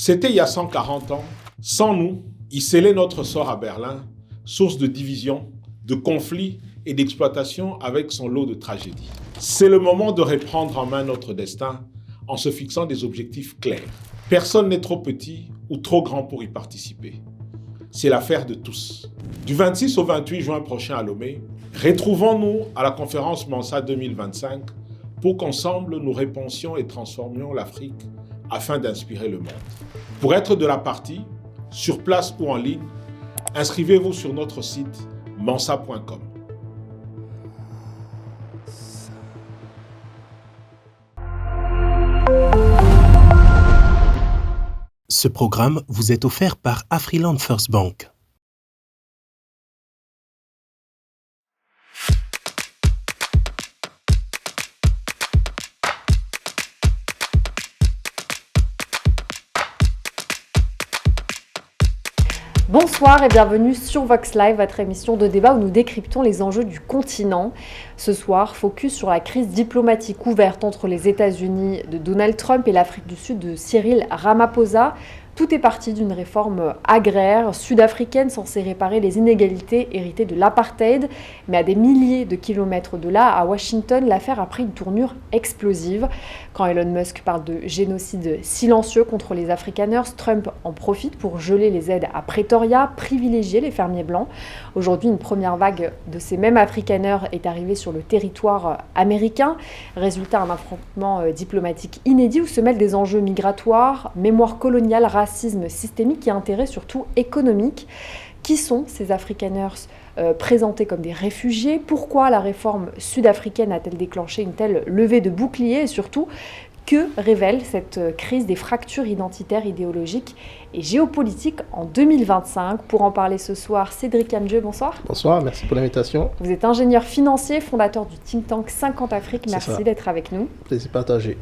C'était il y a 140 ans. Sans nous, il scellait notre sort à Berlin, source de division, de conflits et d'exploitation avec son lot de tragédies. C'est le moment de reprendre en main notre destin en se fixant des objectifs clairs. Personne n'est trop petit ou trop grand pour y participer. C'est l'affaire de tous. Du 26 au 28 juin prochain à Lomé, retrouvons-nous à la conférence Mensa 2025 pour qu'ensemble nous réponsions et transformions l'Afrique afin d'inspirer le monde. Pour être de la partie, sur place ou en ligne, inscrivez-vous sur notre site mensa.com. Ce programme vous est offert par Afriland First Bank. Bonsoir et bienvenue sur Vox Live, votre émission de débat où nous décryptons les enjeux du continent. Ce soir, focus sur la crise diplomatique ouverte entre les États-Unis de Donald Trump et l'Afrique du Sud de Cyril Ramaphosa. Tout est parti d'une réforme agraire sud-africaine censée réparer les inégalités héritées de l'apartheid. Mais à des milliers de kilomètres de là, à Washington, l'affaire a pris une tournure explosive. Quand Elon Musk parle de génocide silencieux contre les Afrikaners, Trump en profite pour geler les aides à Pretoria, privilégier les fermiers blancs. Aujourd'hui, une première vague de ces mêmes Afrikaners est arrivée sur le territoire américain. Résultat, un affrontement diplomatique inédit où se mêlent des enjeux migratoires, mémoire coloniale, racisme systémique et intérêt surtout économique. Qui sont ces Afrikaners présentés comme des réfugiés? Pourquoi la réforme sud-africaine a-t-elle déclenché une telle levée de boucliers? Et surtout, que révèle cette crise des fractures identitaires, idéologiques et géopolitiques en 2025? Pour en parler ce soir, Cédric Amdieu, bonsoir. Bonsoir, merci pour l'invitation. Vous êtes ingénieur financier, fondateur du think tank 50 Afrique. Merci d'être avec nous. Plaisir partagé.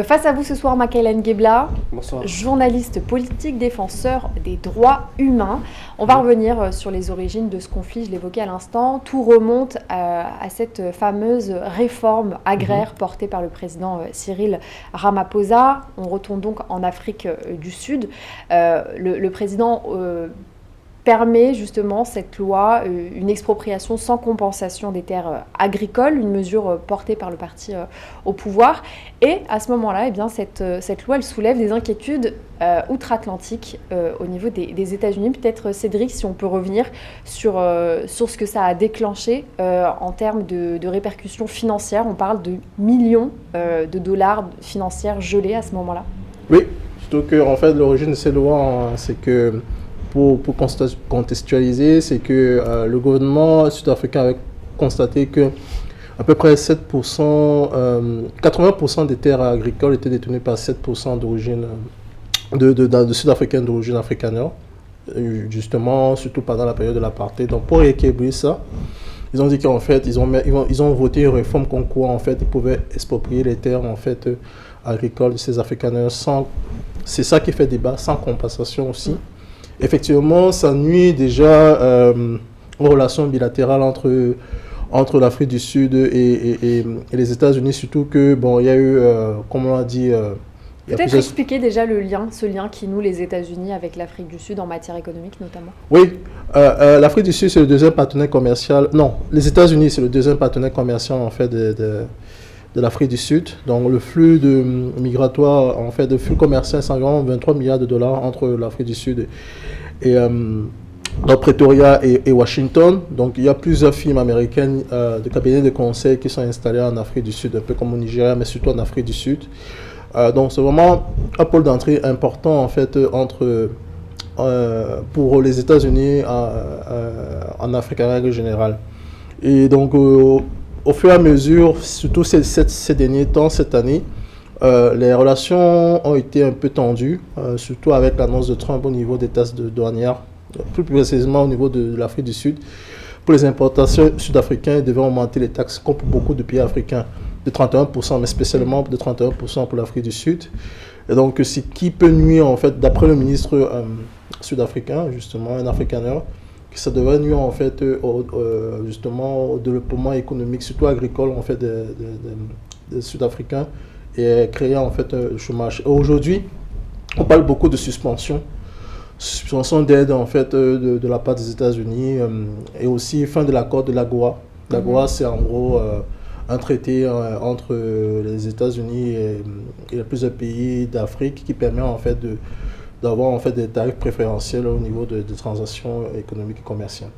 Face à vous ce soir, Makaëlen Guebla, bonsoir. Journaliste politique, défenseur des droits humains. On va revenir sur les origines de ce conflit, je l'évoquais à l'instant. Tout remonte à cette fameuse réforme agraire portée par le président Cyril Ramaphosa. On retourne donc en Afrique du Sud. Le président permet justement cette loi, une expropriation sans compensation des terres agricoles, une mesure portée par le parti au pouvoir. Et à ce moment-là, eh bien, cette loi, elle soulève des inquiétudes outre-Atlantique au niveau des États-Unis. Peut-être, Cédric, si on peut revenir sur ce que ça a déclenché en termes de répercussions financières. On parle de millions de dollars financières gelés à ce moment-là. Oui, surtout que en fait, l'origine de ces lois, c'est que pour contextualiser, c'est que le gouvernement sud-africain avait constaté que à peu près 7%, 80% des terres agricoles étaient détenues par 7% d'origine de Sud-Africains d'origine afrikaner, justement, surtout pendant la période de l'apartheid. Donc pour équilibrer ça, ils ont dit qu'en fait, ils ont voté une réforme comme quoi en fait, ils pouvaient exproprier les terres en fait, agricoles de ces afrikaners sans... C'est ça qui fait débat, sans compensation aussi. Effectivement, ça nuit déjà aux relations bilatérales entre l'Afrique du Sud et les États-Unis, surtout que, bon, il y a eu, comme on l'a dit... Peut-être expliquer déjà ce lien qui noue les États-Unis avec l'Afrique du Sud en matière économique notamment. Oui, l'Afrique du Sud c'est le deuxième partenaire commercial. Non, les États-Unis c'est le deuxième partenaire commercial en fait de l'Afrique du Sud. Donc le flux migratoire, en fait, de flux commercial, c'est environ 23 milliards de dollars entre l'Afrique du Sud et dans Pretoria et Washington. Donc il y a plusieurs firmes américaines de cabinets de conseil qui sont installés en Afrique du Sud, un peu comme au Nigeria, mais surtout en Afrique du Sud. Donc c'est vraiment un pôle d'entrée important en fait pour les États-Unis en Afrique en règle générale. Et donc au fur et à mesure, surtout ces derniers temps, cette année, les relations ont été un peu tendues, surtout avec l'annonce de Trump au niveau des taxes douanières, plus précisément au niveau de l'Afrique du Sud. Pour les importations sud-africaines, ils devaient augmenter les taxes comme pour beaucoup de pays africains, de 31%, mais spécialement de 31% pour l'Afrique du Sud. Et donc, ce qui peut nuire, en fait, d'après le ministre sud-africain, justement, un afrikaner, que ça devrait nuire, en fait, justement, au développement économique, surtout agricole, en fait, des Sud-Africains, et créer, en fait, un chômage. Aujourd'hui, On parle beaucoup de suspension d'aide en fait de la part des États-Unis et aussi fin de l'accord de l'AGOA. L'AGOA, c'est en gros un traité entre les États-Unis et plusieurs pays d'Afrique qui permet en fait d'avoir en fait des tarifs préférentiels au niveau de transactions économiques et commerciales.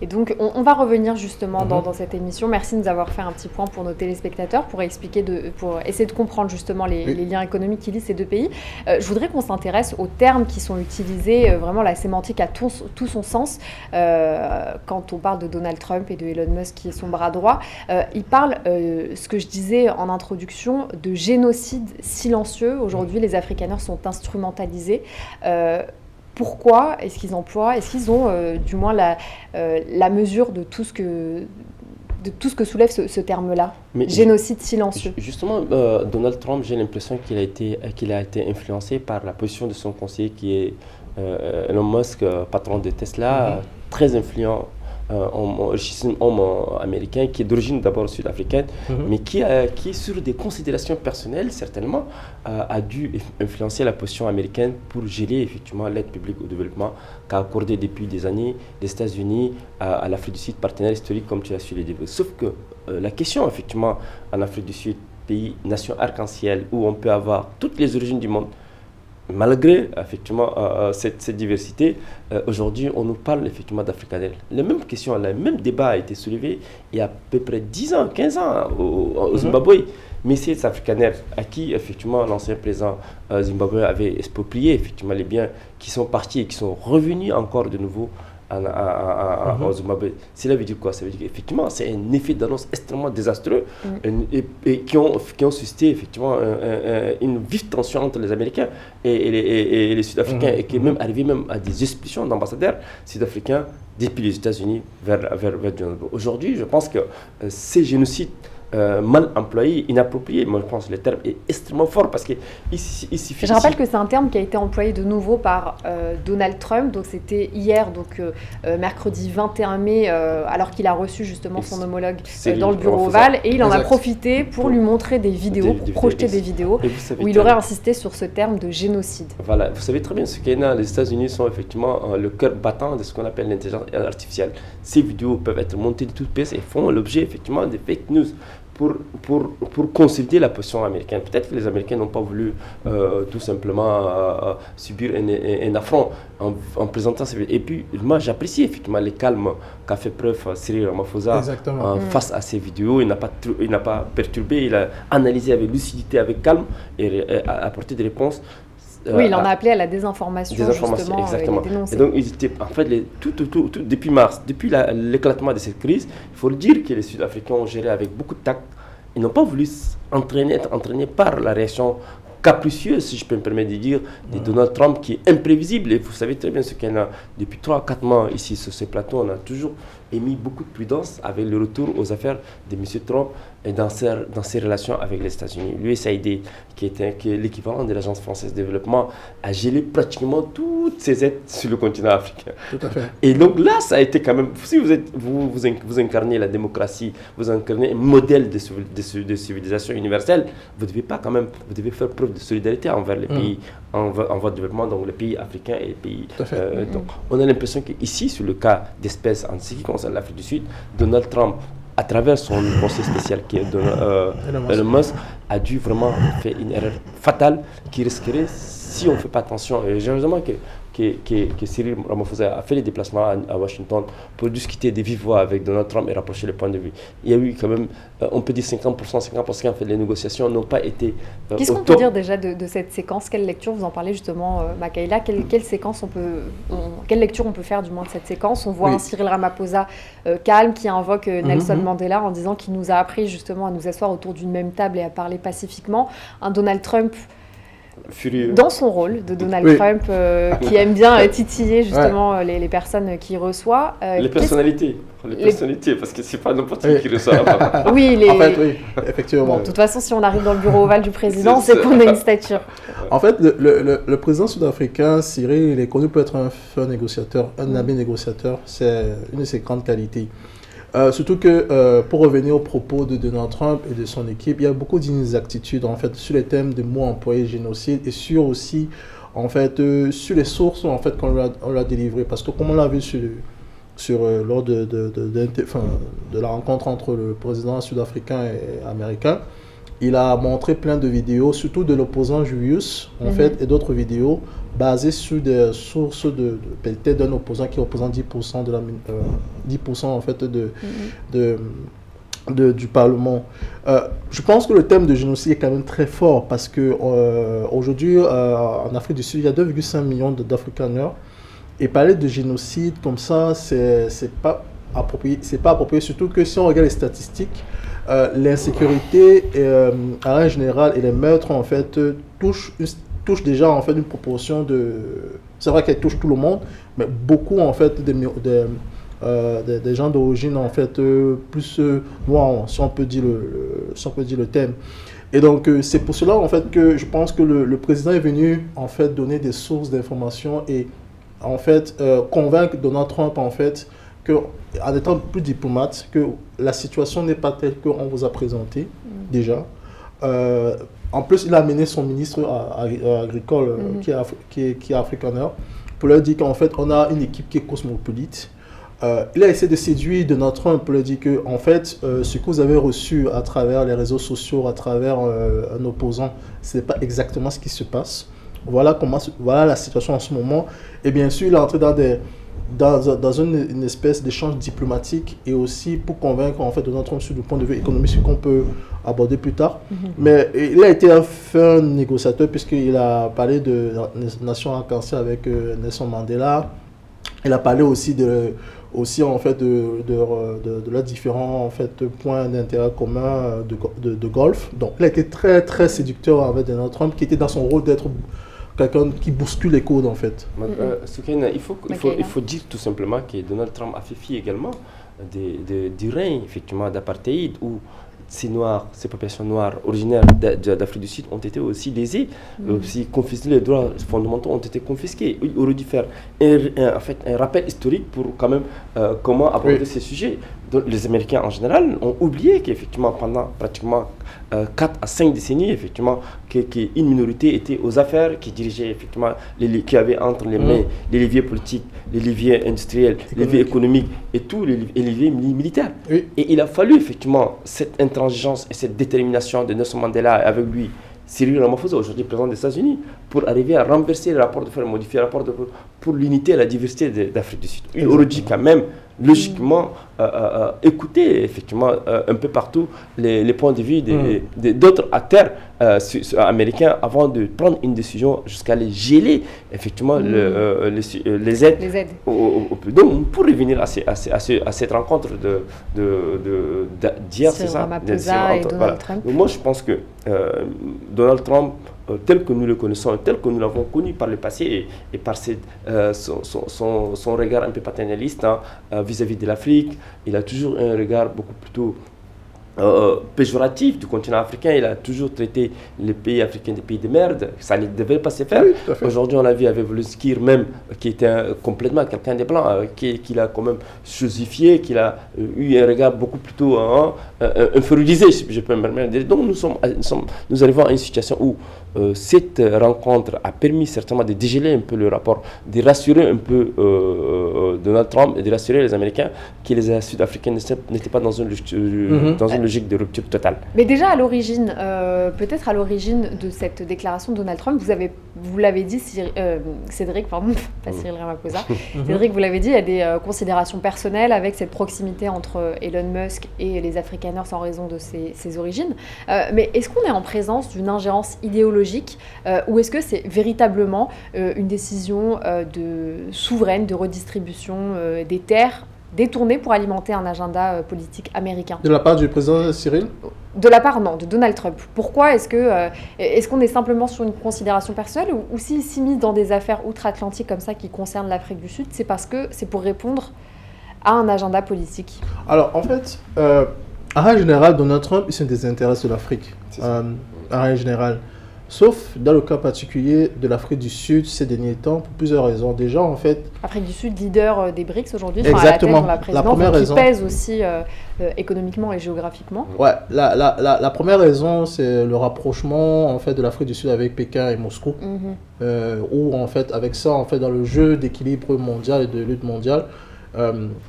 Et donc, on va revenir justement dans cette émission. Merci de nous avoir fait un petit point pour nos téléspectateurs, pour essayer de comprendre justement les liens économiques qui lient ces deux pays. Je voudrais qu'on s'intéresse aux termes qui sont utilisés. Vraiment, la sémantique a tout son sens. Quand on parle de Donald Trump et de Elon Musk, qui est son bras droit, il parle, ce que je disais en introduction, de génocide silencieux. Aujourd'hui, les Afrikaners sont instrumentalisés. Pourquoi est-ce qu'ils ont du moins la mesure de tout ce que soulève ce terme-là, génocide silencieux? Justement, Donald Trump, j'ai l'impression qu'il a été influencé par la position de son conseiller qui est Elon Musk, patron de Tesla, très influent. Homme américain qui est d'origine d'abord sud-africaine, mais qui, sur des considérations personnelles, certainement, a dû influencer la position américaine pour gérer effectivement l'aide publique au développement qu'a accordé depuis des années les États-Unis à l'Afrique du Sud, partenaire historique, comme tu as su le dire. Sauf que la question, effectivement, en Afrique du Sud, pays, nation arc-en-ciel, où on peut avoir toutes les origines du monde, malgré effectivement cette diversité, aujourd'hui on nous parle effectivement d'Afrikaners. La même question, le même débat a été soulevé il y a à peu près 10 ans, 15 ans au Zimbabwe. Mais ces Afrikaners à qui effectivement l'ancien président zimbabwéen avait exproprié effectivement les biens qui sont partis et qui sont revenus encore de nouveau au Zimbabwe. Cela veut dire quoi? Ça veut dire qu'effectivement, c'est un effet d'annonce extrêmement désastreux et qui ont suscité effectivement une vive tension entre les Américains et les Sud-Africains et qui est même arrivé même à des expulsions d'ambassadeurs sud-africains depuis les États-Unis vers Zimbabwe. Aujourd'hui, je pense que ces génocides mal employé, inapproprié. Moi, je pense que le terme est extrêmement fort parce qu'il suffit... Je rappelle que c'est un terme qui a été employé de nouveau par Donald Trump. Donc, c'était hier, mercredi 21 mai, alors qu'il a reçu justement son homologue dans le bureau ovale. Et il en a profité pour lui montrer des vidéos, pour projeter des vidéos où il aurait insisté sur ce terme de génocide. Voilà, vous savez très bien ce qu'il y a. Les États-Unis sont effectivement le cœur battant de ce qu'on appelle l'intelligence artificielle. Ces vidéos peuvent être montées de toutes pièces et font l'objet effectivement de fake news. Pour consolider la position américaine. Peut-être que les Américains n'ont pas voulu tout simplement subir un affront en présentant ces vidéos. Et puis, moi, j'apprécie effectivement les calmes qu'a fait preuve Cyril Ramaphosa face à ces vidéos. Il n'a pas perturbé, il a analysé avec lucidité, avec calme et a apporté des réponses. Oui, il en a appelé à la désinformation, justement, exactement. Et dénoncé. Et donc, ils étaient, en fait, depuis mars, depuis l'éclatement de cette crise, il faut le dire que les Sud-Africains ont géré avec beaucoup de tact. Ils n'ont pas voulu être entraînés par la réaction capricieuse, si je peux me permettre de dire, de Donald Trump, qui est imprévisible. Et vous savez très bien ce qu'il y a depuis 3-4 mois ici sur ce plateau. On a toujours émis beaucoup de prudence avec le retour aux affaires de M. Trump et dans ses relations avec les États-Unis. L'USAID, qui est l'équivalent de l'Agence française de développement, a gelé pratiquement toutes ses aides sur le continent africain. Tout à fait. Et donc là, ça a été quand même... Si vous incarnez la démocratie, vous incarnez un modèle de civilisation universelle, vous devez faire preuve de solidarité envers les pays en voie de développement, donc les pays africains et les pays... Donc, on a l'impression qu'ici, sur le cas d'espèces en ce qui concerne l'Afrique du Sud, Donald Trump, à travers son conseil spécial qui est Elon Musk, a dû vraiment faire une erreur fatale qui risquerait, si on ne fait pas attention, et généralement que Cyril Ramaphosa a fait les déplacements à Washington pour discuter de vive voix avec Donald Trump et rapprocher les points de vue. Il y a eu quand même, on peut dire 50% en fait, les négociations n'ont pas été Qu'est-ce qu'on peut dire déjà de cette séquence? Quelle lecture, vous en parlez justement, Makaila, quelle lecture on peut faire du moins de cette séquence? On voit un Cyril Ramaphosa calme qui invoque Nelson Mandela en disant qu'il nous a appris justement à nous asseoir autour d'une même table et à parler pacifiquement. Un Donald Trump furieux. Dans son rôle de Donald Trump, qui aime bien titiller justement les personnes qu'il reçoit. Les personnalités, parce que c'est pas n'importe qui reçoit. Oui, en fait, oui, effectivement. Bon, de toute façon, si on arrive dans le bureau ovale du président, c'est qu'on a une stature. En fait, le président sud-africain, Cyril, il est connu pour être un fin négociateur, un habile négociateur. C'est une de ses grandes qualités. Surtout que, pour revenir aux propos de Donald Trump et de son équipe, il y a beaucoup d'inexactitudes en fait sur les thèmes de mots employés, génocide, et sur aussi en fait, sur les sources en fait, qu'on lui a délivrées. Parce que comme on l'a vu lors de la rencontre entre le président sud-africain et américain, il a montré plein de vidéos, surtout de l'opposant Julius, en fait, et d'autres vidéos basées sur des sources peut-être d'un opposant qui représente 10% 10% en fait du Parlement. Je pense que le thème de génocide est quand même très fort parce que aujourd'hui, en Afrique du Sud, il y a 2,5 millions d'Afrikaners. Et parler de génocide comme ça, c'est pas approprié. C'est pas approprié, surtout que si on regarde les statistiques, l'insécurité en général et les meurtres en fait touchent déjà en fait une proportion de. C'est vrai qu'elles touchent tout le monde, mais beaucoup en fait des gens d'origine en fait plus noirs, si on peut dire le thème. Et donc c'est pour cela en fait que je pense que le président est venu en fait donner des sources d'informations et en fait convaincre Donald Trump en fait que en étant plus diplomate que la situation n'est pas telle qu'on vous a présenté déjà. En plus, il a amené son ministre agricole qui est afrikaner pour leur dire qu'en fait on a une équipe qui est cosmopolite. Il a essayé de séduire Donald Trump pour lui dire que en fait, ce que vous avez reçu à travers les réseaux sociaux, à travers un opposant, ce n'est pas exactement ce qui se passe. Voilà la situation en ce moment. Et bien sûr, il est entré dans une espèce d'échange diplomatique et aussi pour convaincre en fait Donald Trump sur le point de vue économique, ce qu'on peut aborder plus tard. Mais il a été un fin négociateur puisqu'il a parlé de la nation arc-en-ciel avec Nelson Mandela. Il a parlé aussi en fait de leurs différents en fait points d'intérêt commun de golf. Donc il a été très très séducteur avec Donald Trump qui était dans son rôle d'être quelqu'un qui bouscule les codes en fait. Soukaina, il faut dire tout simplement que Donald Trump a fait fi également du règne effectivement d'apartheid où ces populations noires originaires d'Afrique du Sud ont été aussi lésées, aussi confisquées, les droits fondamentaux ont été confisqués. Il aurait dû faire un rappel historique pour quand même comment aborder ces sujets. Donc, les Américains en général ont oublié qu'effectivement pendant pratiquement 4 à 5 décennies, effectivement, qu'une minorité était aux affaires, qui dirigeait effectivement, qui avait entre les mains les leviers politiques, les leviers industriels, les leviers économiques et tous les leviers militaires. Oui. Et il a fallu effectivement cette intransigeance et cette détermination de Nelson Mandela avec lui, Cyril Ramaphosa, aujourd'hui président des États-Unis, pour arriver à renverser le rapport de force, modifier le rapport de force pour l'unité et la diversité d'Afrique du Sud. Il aurait dû quand même, logiquement, écouter effectivement un peu partout les points de vue d'autres acteurs américains avant de prendre une décision jusqu'à les geler effectivement les aides. Donc, pour revenir à cette rencontre d'hier, c'est ça, Ramaphosa et Donald Trump. Donc, moi, je pense que Donald Trump, tel que nous le connaissons, tel que nous l'avons connu par le passé et par son regard un peu paternaliste vis-à-vis de l'Afrique, il a toujours un regard beaucoup plutôt péjoratif du continent africain. Il a toujours traité les pays africains des pays de merde. Ça ne devait pas se faire. Oui, aujourd'hui, on l'a vu avec Volodymyr même, qui était complètement quelqu'un de blanc, qu'il a quand même chosifié, qu'il a eu un regard beaucoup plutôt infériorisé, si je peux me permettre. Donc nous arrivons à une situation où cette rencontre a permis certainement de dégeler un peu le rapport, de rassurer un peu Donald Trump et de rassurer les Américains que les Sud-Africains n'étaient pas dans une logique de rupture totale. Mais déjà à l'origine, peut-être à l'origine de cette déclaration de Donald Trump, vous l'avez dit, Cédric, pardon, pas Cyril Ramaphosa, Cédric, vous l'avez dit, il y a des considérations personnelles avec cette proximité entre Elon Musk et les Afrikaners en raison de ses origines. Mais est-ce qu'on est en présence d'une ingérence idéologique ou est-ce que c'est véritablement une décision souveraine de redistribution des terres détournée pour alimenter un agenda politique américain? De la part du président Cyril? De la part, non, de Donald Trump. Pourquoi est-ce qu'on est simplement sur une considération personnelle ou s'il s'immisce dans des affaires outre-Atlantique comme ça qui concernent l'Afrique du Sud, c'est parce que c'est pour répondre à un agenda politique? Alors, en fait, en général, Donald Trump, il se désintéresse de l'Afrique. En général. Sauf dans le cas particulier de l'Afrique du Sud ces derniers temps, pour plusieurs raisons. Déjà, en fait... L'Afrique du Sud, leader des BRICS aujourd'hui, exactement. À la tête de la première présidence, raison, qui pèse aussi économiquement et géographiquement. Ouais, la première raison, c'est le rapprochement en fait, de l'Afrique du Sud avec Pékin et Moscou. Où, en fait, avec ça, en fait, dans le jeu d'équilibre mondial et de lutte mondiale,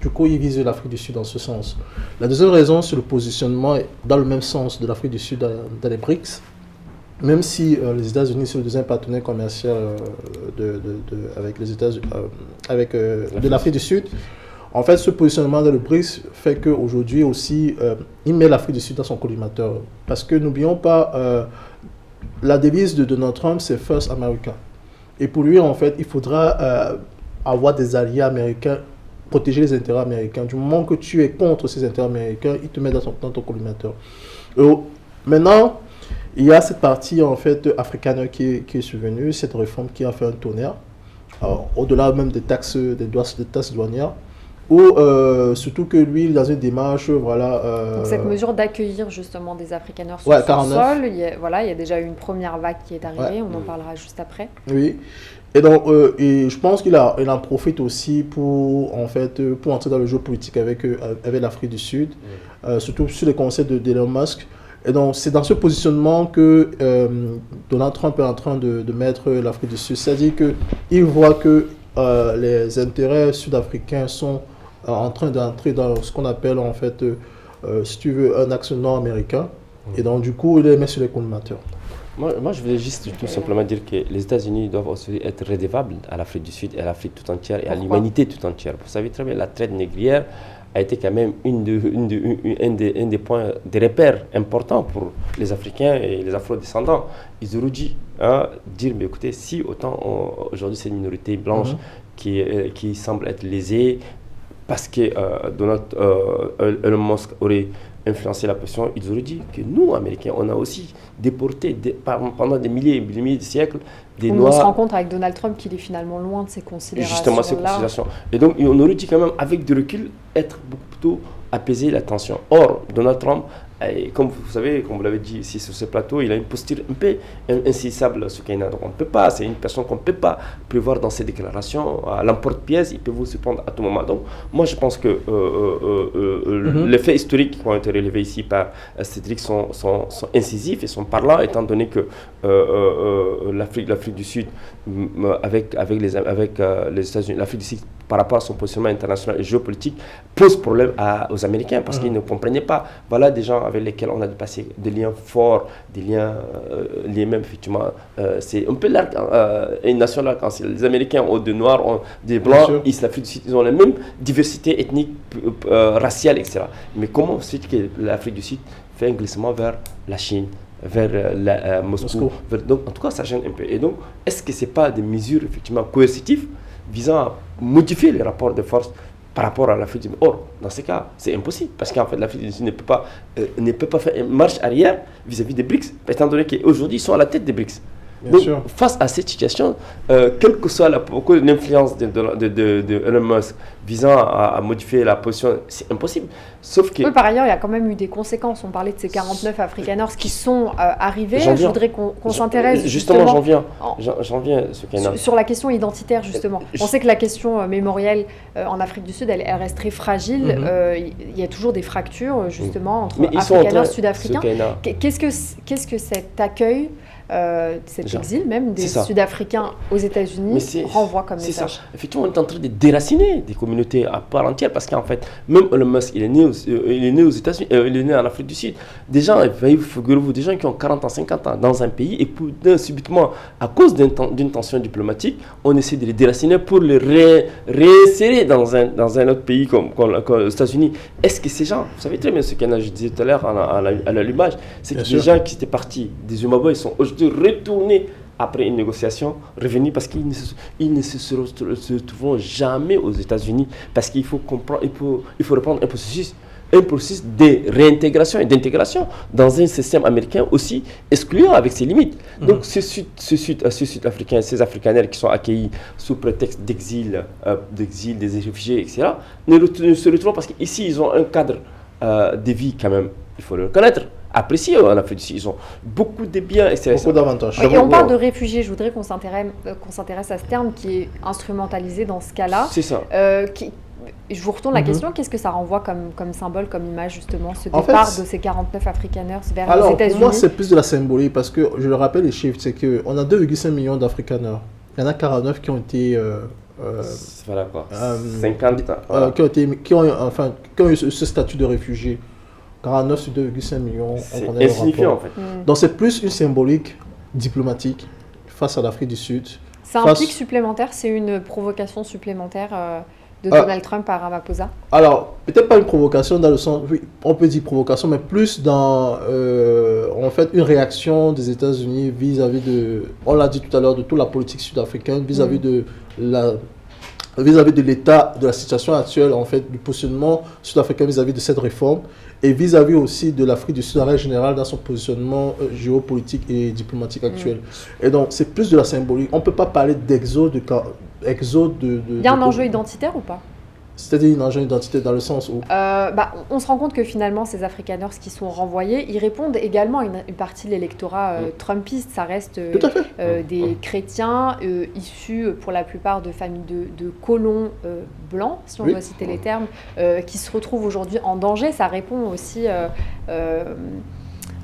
du coup, ils visent l'Afrique du Sud dans ce sens. La deuxième raison, c'est le positionnement dans le même sens de l'Afrique du Sud dans les BRICS. Même si les États-Unis sont le deuxième partenaire commercial avec les États-Unis, de l'Afrique du Sud, en fait, ce positionnement dans le BRICS fait qu'aujourd'hui aussi, il met l'Afrique du Sud dans son collimateur. Parce que n'oublions pas, la devise de Donald Trump, c'est First America. Et pour lui, en fait, il faudra avoir des alliés américains, protéger les intérêts américains. Du moment que tu es contre ces intérêts américains, il te met dans ton collimateur. Maintenant, il y a cette partie en fait africaine qui est survenue, cette réforme qui a fait un tonnerre, au-delà même des taxes douanières, où surtout que lui, dans une démarche, voilà... Donc cette mesure d'accueillir justement des africaneurs sur son 49. sol, il y a déjà eu une première vague qui est arrivée, on en parlera juste après. Oui, et donc et je pense qu'il en profite aussi pour entrer dans le jeu politique avec l'Afrique du Sud, surtout sur les conseils d'Elon Musk. Et donc, c'est dans ce positionnement que Donald Trump est en train de mettre l'Afrique du Sud. C'est-à-dire qu'il voit que les intérêts sud-africains sont en train d'entrer dans ce qu'on appelle, en fait, si tu veux, un axe nord-américain. Et donc, du coup, il les met sur les collimateurs. Moi, je voulais juste tout simplement dire que les États-Unis doivent aussi être redevables à l'Afrique du Sud et à l'Afrique tout entière et à l'humanité tout entière. Vous savez très bien, la traite négrière a été quand même un des points, des repères importants pour les Africains et les Afro-descendants. Ils auraient dû dire, mais écoutez, si autant aujourd'hui c'est une minorité blanche qui semble être lésée parce que Elon Musk aurait influencé la position, ils auraient dit que nous, Américains, on a aussi déporté pendant des milliers et des milliers de siècles des Noirs. On se rend compte avec Donald Trump qu'il est finalement loin de ces considérations. Justement, ces considérations. Et donc, on aurait dit quand même, avec du recul, être beaucoup plutôt apaiser la tension. Or, Donald Trump, comme vous savez, comme vous l'avez dit ici sur ce plateau, il a une posture un peu insaisissable sur Kenya. Donc on ne peut pas, c'est une personne qu'on ne peut pas prévoir dans ses déclarations. À l'emporte-pièce, il peut vous surprendre à tout moment. Donc moi je pense que les faits historiques qui ont été relevés ici par Cédric sont incisifs et sont parlants, étant donné que l'Afrique du Sud, avec les États-Unis, l'Afrique du Sud, par rapport à son positionnement international et géopolitique, pose problème aux Américains parce qu'ils ne comprenaient pas. Voilà des gens avec lesquels on a passé des liens forts, des liens liés même effectivement. C'est un peu une nation l'arc-en-ciel. Les Américains ont des Noirs, ont des Blancs, l'Afrique du Sud, ils ont la même diversité ethnique, raciale, etc. Mais comment c'est que l'Afrique du Sud fait un glissement vers la Chine, vers Moscou. Donc, en tout cas, ça gêne un peu. Et donc, est-ce que ce n'est pas des mesures effectivement coercitives visant à modifier les rapports de force par rapport à l'Afrique du Sud? Or, dans ce cas, c'est impossible, parce qu'en fait, l'Afrique du Sud ne peut pas faire une marche arrière vis-à-vis des BRICS, étant donné qu'aujourd'hui, ils sont à la tête des BRICS. Donc, face à cette situation, quelle que soit l'influence de Elon Musk visant à modifier la position, c'est impossible. Sauf que... Oui, par ailleurs, il y a quand même eu des conséquences. On parlait de ces 49 Afrikaners qui sont arrivés. Je voudrais qu'on s'intéresse justement j'en viens sur la question identitaire, justement. On sait que la question mémorielle en Afrique du Sud, elle reste très fragile. Il y a toujours des fractures, justement, entre Afrikaners sud-africains. Qu'est-ce que cet accueil, cet exil même des Sud-Africains aux États-Unis renvoie comme message? C'est ça. Effectivement, on est en train de déraciner des communautés à part entière parce qu'en fait, même Elon Musk, il est né aux États-Unis, il est né en Afrique du Sud. Des gens, figurez-vous, des gens qui ont 40 ans, 50 ans dans un pays et subitement, à cause d'une tension diplomatique, on essaie de les déraciner pour les réinsérer dans un autre pays comme les États-Unis. Est-ce que ces gens, vous savez très bien ce que je disais tout à l'heure à l'allumage, c'est que des gens qui étaient partis des Zimbabwe, ils sont aujourd'hui retournés après une négociation, revenus parce qu'ils ne se retrouveront jamais aux États-Unis parce qu'il faut comprendre, il faut reprendre un processus de réintégration et d'intégration dans un système américain aussi excluant avec ses limites. Donc ces Sud-Africains, ces Afrikaners qui sont accueillis sous prétexte d'exil, des réfugiés, etc., ne se retrouvent parce qu'ici ils ont un cadre de vie quand même, il faut le reconnaître, apprécié en Afrique du Sud. Ils ont beaucoup de biens, etc. Beaucoup d'avantages. Et on parle de réfugiés, je voudrais qu'on s'intéresse à ce terme qui est instrumentalisé dans ce cas-là. C'est ça. Je vous retourne la question, qu'est-ce que ça renvoie comme symbole, comme image justement, ce départ de ces 49 Afrikaners vers les États-Unis? Pour moi, c'est plus de la symbolique parce que, je le rappelle les chiffres, c'est qu'on a 2,5 millions d'Afrikaners. Il y en a 49 qui ont été... voilà quoi. 50 voilà. qui ont eu ce statut de réfugié. 49 sur 2,5 millions. C'est insignifiant en fait. Donc c'est plus une symbolique diplomatique face à l'Afrique du Sud. C'est un pic supplémentaire, c'est une provocation supplémentaire de Donald Trump à Ramaphosa? Alors, peut-être pas une provocation dans le sens, oui, on peut dire provocation, mais plus dans en fait une réaction des États-Unis vis-à-vis de, on l'a dit tout à l'heure, de toute la politique sud-africaine, vis-à-vis de l'état, de la situation actuelle, en fait, du positionnement sud-africain vis-à-vis de cette réforme, et vis-à-vis aussi de l'Afrique du Sud en règle générale dans son positionnement géopolitique et diplomatique actuel. Et donc, c'est plus de la symbolique. On ne peut pas parler d'exode Il y a un enjeu identitaire ou pas? C'est-à-dire une enjeu identité dans le sens où on se rend compte que finalement, ces Afrikaners qui sont renvoyés, ils répondent également à une partie de l'électorat trumpiste. Ça reste des chrétiens issus pour la plupart de familles de colons blancs, si on doit citer les termes, qui se retrouvent aujourd'hui en danger. Ça répond aussi...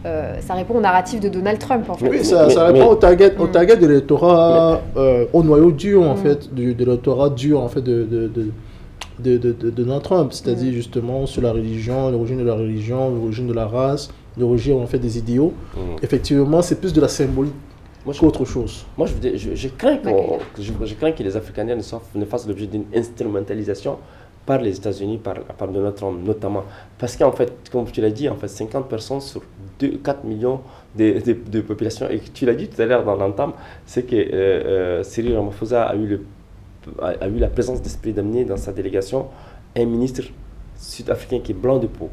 ça répond au narratif de Donald Trump, en fait. Oui, ça répond au target de l'électorat, au noyau dur, en fait, de l'électorat dur, en fait, de Donald Trump, c'est-à-dire justement sur la religion, l'origine de la religion, l'origine de la race, l'origine en fait des idéaux. Effectivement, c'est plus de la symbolique qu'autre chose. Moi, je crains que les Afrikaners ne fassent l'objet d'une instrumentalisation par les États-Unis, par Donald Trump notamment. Parce qu'en fait, comme tu l'as dit, en fait, 50% sur 4 millions de population, et tu l'as dit tout à l'heure dans l'entame, c'est que Cyril Ramaphosa a eu la présence d'esprit d'amener dans sa délégation un ministre sud-africain qui est blanc de peau.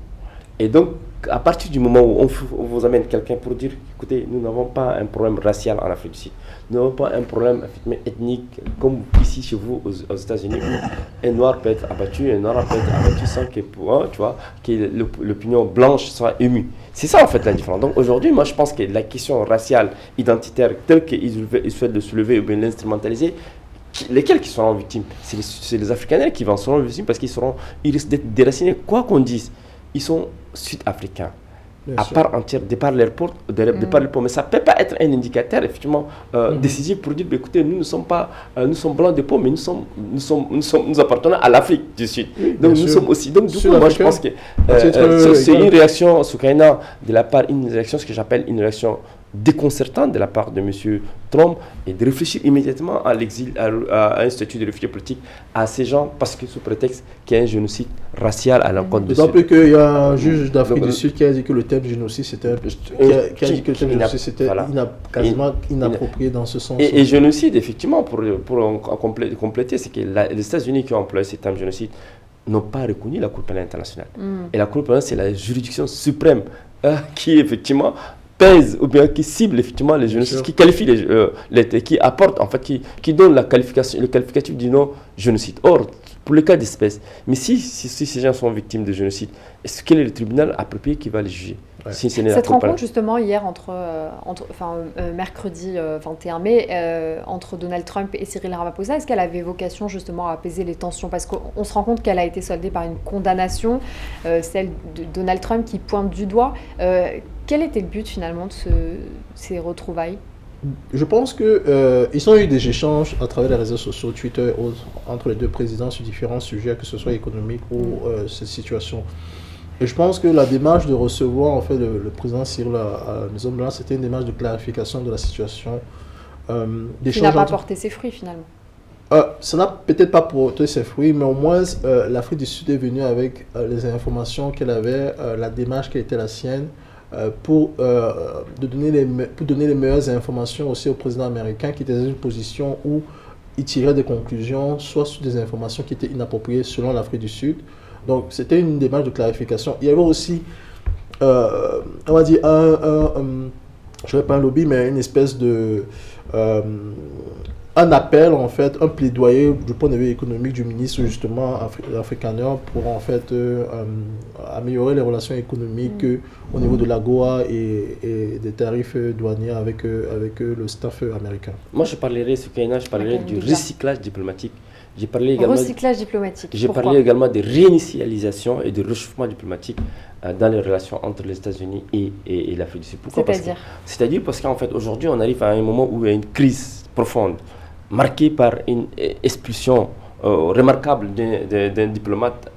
Et donc, à partir du moment où on vous amène quelqu'un pour dire, écoutez, nous n'avons pas un problème racial en Afrique du Sud, nous n'avons pas un problème ethnique comme ici chez vous aux États-Unis, un noir peut être abattu, un noir peut être abattu sans que, tu vois, que l'opinion blanche soit émue. C'est ça en fait la différence. Donc aujourd'hui, moi je pense que la question raciale, identitaire, telle qu'ils souhaitent le soulever ou bien l'instrumentaliser, lesquels qui seront victimes? C'est les Afrikaners qui vont seront victimes parce qu'ils risquent d'être déracinés. Quoi qu'on dise, ils sont sud-africains. À part entière, de par leur port, mais ça ne peut pas être un indicateur effectivement décisif pour dire, écoutez, nous sommes blancs de peau, mais nous appartenons à l'Afrique du Sud. Donc nous sommes aussi. Donc du coup, moi je pense que c'est une réaction Soukaina de la part, une réaction, ce que j'appelle une réaction déconcertante de la part de M. Trump, et de réfléchir immédiatement à l'exil, à un statut de réfugié politique à ces gens, parce que sous prétexte qu'il y a un génocide racial à l'encontre de D'autant plus qu'il y a un juge d'Afrique du Sud qui a dit que le terme génocide c'était quasiment inapproprié dans ce sens. Et génocide, effectivement, pour compléter, c'est que les États-Unis qui ont employé ce terme génocide n'ont pas reconnu la Cour pénale internationale. Et la Cour pénale, c'est la juridiction suprême qui effectivement pèse ou bien qui cible effectivement les génocides, qui qualifie qui apporte en fait, qui donne le qualificatif du nom génocide. Or, pour le cas d'espèce, mais si ces gens sont victimes de génocide, quel est le tribunal approprié qui va les juger? Si cette rencontre justement hier mercredi 21 mai entre Donald Trump et Cyril Ramaphosa, est-ce qu'elle avait vocation justement à apaiser les tensions? Parce qu'on se rend compte qu'elle a été soldée par une condamnation, celle de Donald Trump qui pointe du doigt. Quel était le but finalement de ces retrouvailles? Je pense qu'ils ont eu des échanges à travers les réseaux sociaux, Twitter et autres, entre les deux présidents sur différents sujets, que ce soit économique ou cette situation. Et je pense que la démarche de recevoir en fait, le président Cyril à la Maison Blanche, c'était une démarche de clarification de la situation. Qui n'a pas porté ses fruits finalement. Ça n'a peut-être pas porté ses fruits, mais au moins l'Afrique du Sud est venue avec les informations qu'elle avait, la démarche qui était la sienne, pour donner les meilleures informations aussi au président américain qui était dans une position où il tirait des conclusions, soit sur des informations qui étaient inappropriées selon l'Afrique du Sud. Donc c'était une démarche de clarification. Il y avait aussi, on va dire, je ne dirais pas un lobby, mais une espèce de un appel, en fait, un plaidoyer du point de vue économique du ministre, justement, africaner, pour, en fait, améliorer les relations économiques au niveau de l'AGOA et des tarifs douaniers avec le staff américain. Moi, je parlerai du recyclage diplomatique. J'ai parlé également recyclage diplomatique. J'ai parlé également de réinitialisation et de réchauffement diplomatique dans les relations entre les États-Unis et l'Afrique du Sud. Pourquoi? C'est-à-dire parce qu'en fait, aujourd'hui, on arrive à un moment où il y a une crise profonde, marquée par une expulsion remarquable d'un diplomate,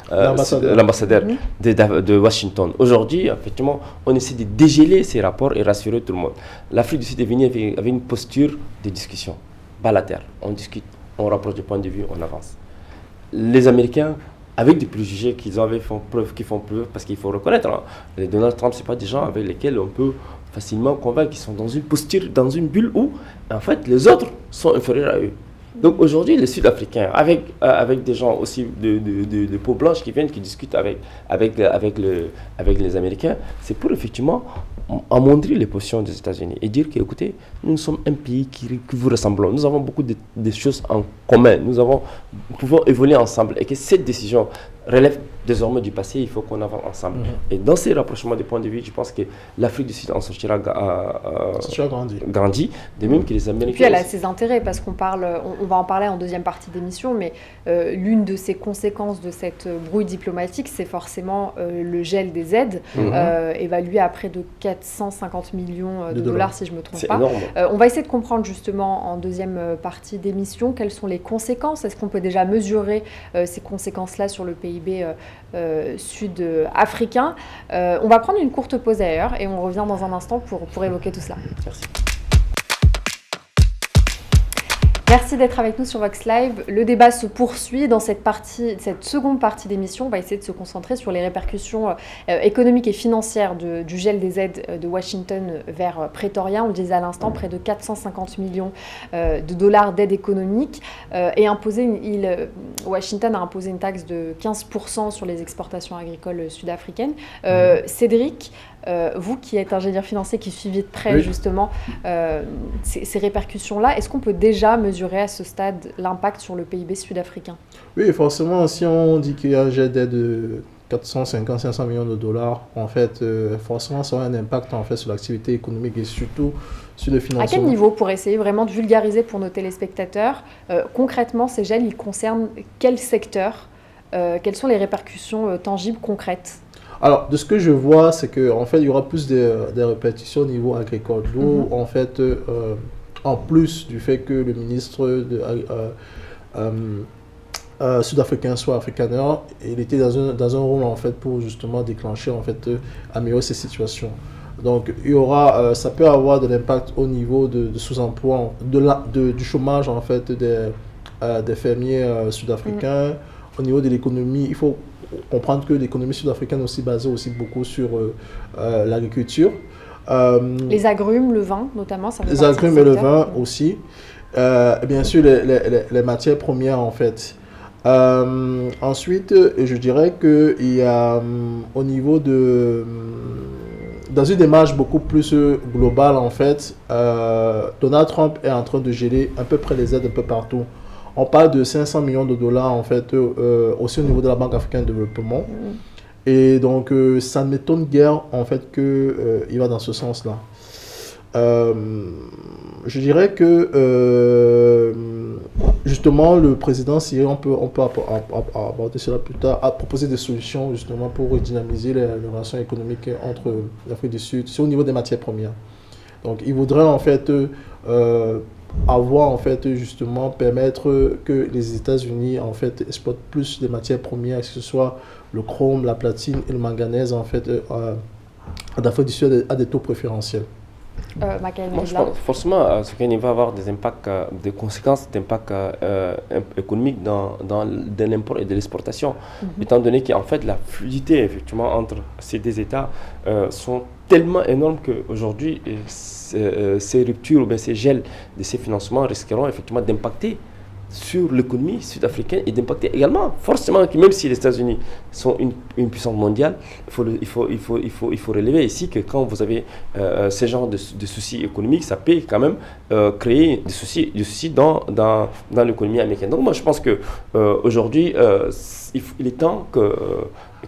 l'ambassadeur de Washington. Aujourd'hui, effectivement, on essaie de dégeler ces rapports et rassurer tout le monde. L'Afrique du Sud est venue avec une posture de discussion, bas la terre. On discute, on rapproche des points de vue, on avance. Les Américains, avec des préjugés qui font preuve, parce qu'il faut reconnaître, hein, les Donald Trump, ce pas des gens avec lesquels on peut facilement convaincre qu'ils sont dans une posture, dans une bulle où, en fait, les autres sont inférieurs à eux. Donc aujourd'hui, les Sud-Africains, avec des gens aussi de peau blanche qui viennent, qui discutent avec les Américains, c'est pour effectivement amoindrir les positions des États-Unis et dire que, écoutez, nous sommes un pays qui vous ressemble. Nous avons beaucoup de choses en commun. Nous pouvons évoluer ensemble et que cette décision relève désormais du passé, il faut qu'on avance ensemble. Et dans ces rapprochements de points de vue, je pense que l'Afrique du Sud en sortira grandi, de même que les Américains. Et puis elle a ses intérêts, parce qu'on va en parler en deuxième partie d'émission, mais l'une de ces conséquences de cette brouille diplomatique, c'est forcément le gel des aides, évalué à près de 450 millions de dollars, si je ne me trompe pas. Énorme. On va essayer de comprendre justement en deuxième partie d'émission quelles sont les conséquences. Est-ce qu'on peut déjà mesurer ces conséquences-là sur le PIB sud-africain? On va prendre une courte pause ailleurs et on revient dans un instant pour évoquer tout cela. Merci. Merci d'être avec nous sur Vox Live. Le débat se poursuit dans cette seconde partie d'émission. On va essayer de se concentrer sur les répercussions économiques et financières du gel des aides de Washington vers Pretoria. On le disait à l'instant, près de 450 millions de dollars d'aide économique. Washington a imposé une taxe de 15% sur les exportations agricoles sud-africaines. Cédric, vous qui êtes ingénieur financier, qui suivez de près justement ces répercussions-là, est-ce qu'on peut déjà mesurer à ce stade l'impact sur le PIB sud-africain? Oui, forcément, si on dit qu'il y a un jet d'aide de 450-500 millions de dollars, en fait, forcément, ça aura un impact en fait, sur l'activité économique et surtout sur le financement. À quel niveau, pour essayer vraiment de vulgariser pour nos téléspectateurs, concrètement, ces gels, ils concernent quel secteur? Quelles sont les répercussions tangibles, concrètes? Alors, de ce que je vois, c'est qu'en fait, il y aura plus des répercussions au niveau agricole. D'où, en fait, en plus du fait que le ministre sud-africain soit africaner, il était dans un rôle, en fait, pour justement déclencher, en fait, améliorer ces situations. Donc, il y aura, ça peut avoir de l'impact au niveau de sous-emploi, du chômage, en fait, des fermiers sud-africains. Au niveau de l'économie, il faut comprendre que l'économie sud-africaine est aussi basée aussi beaucoup sur l'agriculture. Les agrumes, le vin notamment, ça fait les agrumes et le vin aussi. Et bien sûr, les matières premières en fait. Ensuite, je dirais qu'il y a au niveau dans une démarche beaucoup plus globale en fait, Donald Trump est en train de geler à peu près les aides un peu partout. On parle de 500 millions de dollars en fait, aussi au niveau de la Banque africaine de développement. Et donc, ça ne m'étonne guère en fait qu'il va dans ce sens-là. Je dirais que justement, le président Cyril, on peut aborder cela plus tard, a proposé des solutions justement pour dynamiser les relations économiques entre l'Afrique du Sud, c'est au niveau des matières premières. Donc, il voudrait en fait avoir en fait justement permettre que les États-Unis en fait exploitent plus des matières premières, que ce soit le chrome, la platine et le manganèse en fait d'Afrique du Sud à des taux préférentiels. Moi, je pense forcément qu'il va avoir des impacts, des conséquences d'impact économique dans l'import et de l'exportation, étant donné qu'en fait la fluidité effectivement entre ces deux États sont tellement énormes qu'aujourd'hui ces ruptures ou bien ces gels de ces financements risqueront effectivement d'impacter sur l'économie sud-africaine et d'impacter également. Forcément, même si les États-Unis sont une puissance mondiale, il faut relever ici que quand vous avez ce genre de soucis économiques, ça peut quand même créer des soucis dans l'économie américaine. Donc moi, je pense qu'aujourd'hui, il est temps que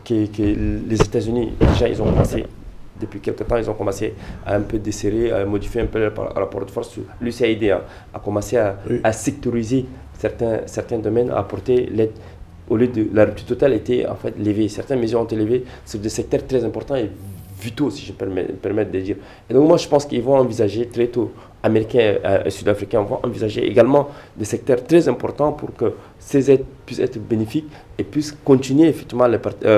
les États-Unis, déjà, ils ont commencé. Depuis quelques temps, ils ont commencé à un peu desserrer, à modifier un peu le rapport de force. L'USAID a commencé à sectoriser certains domaines, à apporter l'aide. Au lieu de la rupture totale était en fait levée. Certaines mesures ont été levées sur des secteurs très importants et vitaux, si je peux me permettre de dire. Et donc moi, je pense qu'ils vont envisager très tôt, Américains et Sud-Africains vont envisager également des secteurs très importants pour que ces aides puissent être bénéfiques et puissent continuer, effectivement,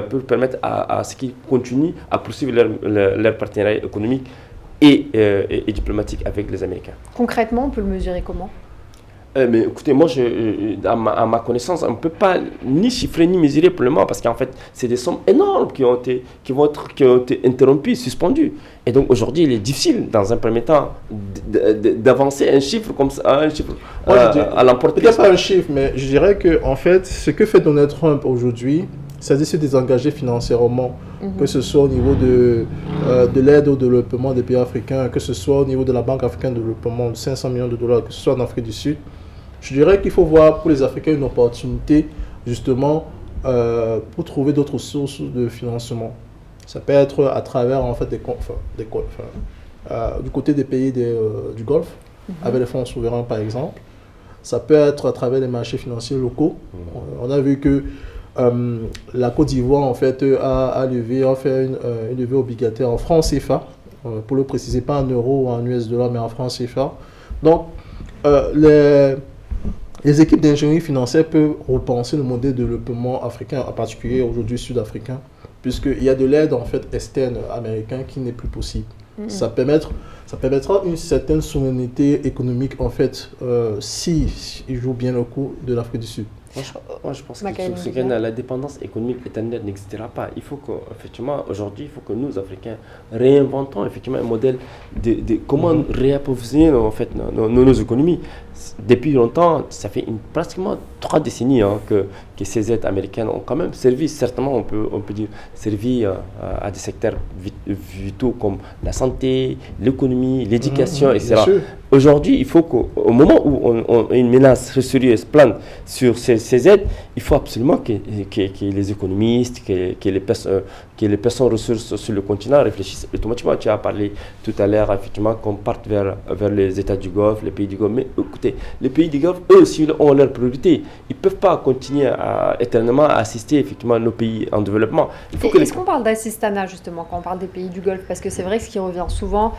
pour permettre à ce qu'ils continuent à poursuivre leur partenariat économique et diplomatique avec les Américains. Concrètement, on peut le mesurer comment ? Mais écoutez, moi, à ma connaissance, on ne peut pas ni chiffrer ni mesurer pour le moment parce qu'en fait, c'est des sommes énormes qui ont été interrompues, suspendues. Et donc aujourd'hui, il est difficile, dans un premier temps, d'avancer un chiffre comme ça, à l'emporter. Peut-être pas un chiffre, mais je dirais que en fait, ce que fait Donald Trump aujourd'hui, c'est de se désengager financièrement, que ce soit au niveau de l'aide au développement des pays africains, que ce soit au niveau de la Banque africaine de développement de 500 millions de dollars, que ce soit en Afrique du Sud. Je dirais qu'il faut voir pour les Africains une opportunité justement pour trouver d'autres sources de financement. Ça peut être à travers en fait du côté des pays du Golfe, avec les fonds souverains par exemple. Ça peut être à travers les marchés financiers locaux. On a vu que la Côte d'Ivoire en fait a fait une levée obligataire en francs CFA, pour le préciser, pas en euros ou en US dollars, mais en francs CFA. Donc les équipes d'ingénierie financière peuvent repenser le modèle de développement africain, en particulier aujourd'hui sud-africain, puisqu'il y a de l'aide en fait externe américaine qui n'est plus possible. Ça permettra une certaine souveraineté économique en fait si il joue bien le coup de l'Afrique du Sud. Moi, je pense que la dépendance économique éternelle n'existera pas. Il faut qu'effectivement, aujourd'hui, il faut que nous, Africains, réinventons effectivement un modèle de comment réapprovisionner en fait, nos économies. Depuis longtemps, ça fait pratiquement 3 décennies que ces aides américaines ont quand même servi, certainement on peut dire, servi à des secteurs vitaux comme la santé, l'économie, l'éducation, etc. Aujourd'hui, il faut qu'au moment où une menace sérieuse plane sur ces aides, il faut absolument que les économistes, que les personnes ressources sur le continent réfléchissent automatiquement. Tu as parlé tout à l'heure, effectivement, qu'on parte vers les États du Golfe, les pays du Golfe. Mais écoutez, les pays du Golfe, eux aussi, ont leurs priorités. Ils ne peuvent pas continuer éternellement à assister, effectivement, nos pays en développement. Est-ce qu'on parle d'assistanat, justement, quand on parle des pays du Golfe? Parce que c'est vrai que ce qui revient souvent,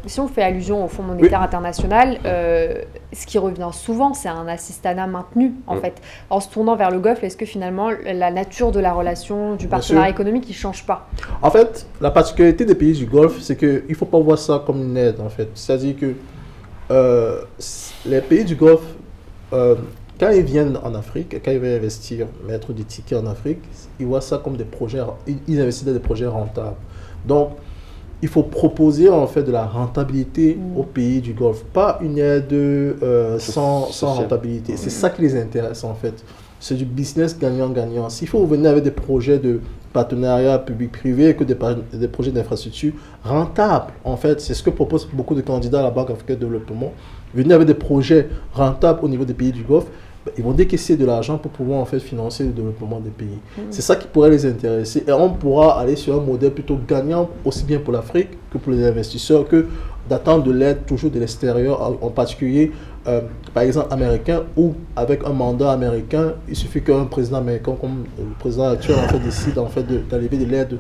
si on fait allusion au Fonds monétaire international, ce qui revient souvent, c'est un assistanat maintenu, en fait. En se tournant vers le Golfe, est-ce que finalement, la nature de la relation, du partenariat économique, il ne change pas? En fait, la particularité des pays du Golfe, c'est qu'il ne faut pas voir ça comme une aide, en fait. C'est-à-dire que les pays du Golfe, quand ils viennent en Afrique, quand ils veulent investir, mettre des tickets en Afrique, ils voient ça comme des projets, ils investissent dans des projets rentables. Donc, il faut proposer en fait de la rentabilité aux pays du Golfe, pas une aide sans rentabilité. C'est ça qui les intéresse en fait. C'est du business gagnant-gagnant. S'il faut venir avec des projets de partenariat public-privé que des projets d'infrastructure rentables, en fait, c'est ce que proposent beaucoup de candidats à la Banque africaine de développement. Venir avec des projets rentables au niveau des pays du Golfe, ils vont décaisser de l'argent pour pouvoir en fait financer le développement des pays. C'est ça qui pourrait les intéresser et on pourra aller sur un modèle plutôt gagnant aussi bien pour l'Afrique que pour les investisseurs que d'attendre de l'aide toujours de l'extérieur, en particulier par exemple américain ou avec un mandat américain. Il suffit qu'un président américain comme le président actuel en fait décide en fait d'enlever de l'aide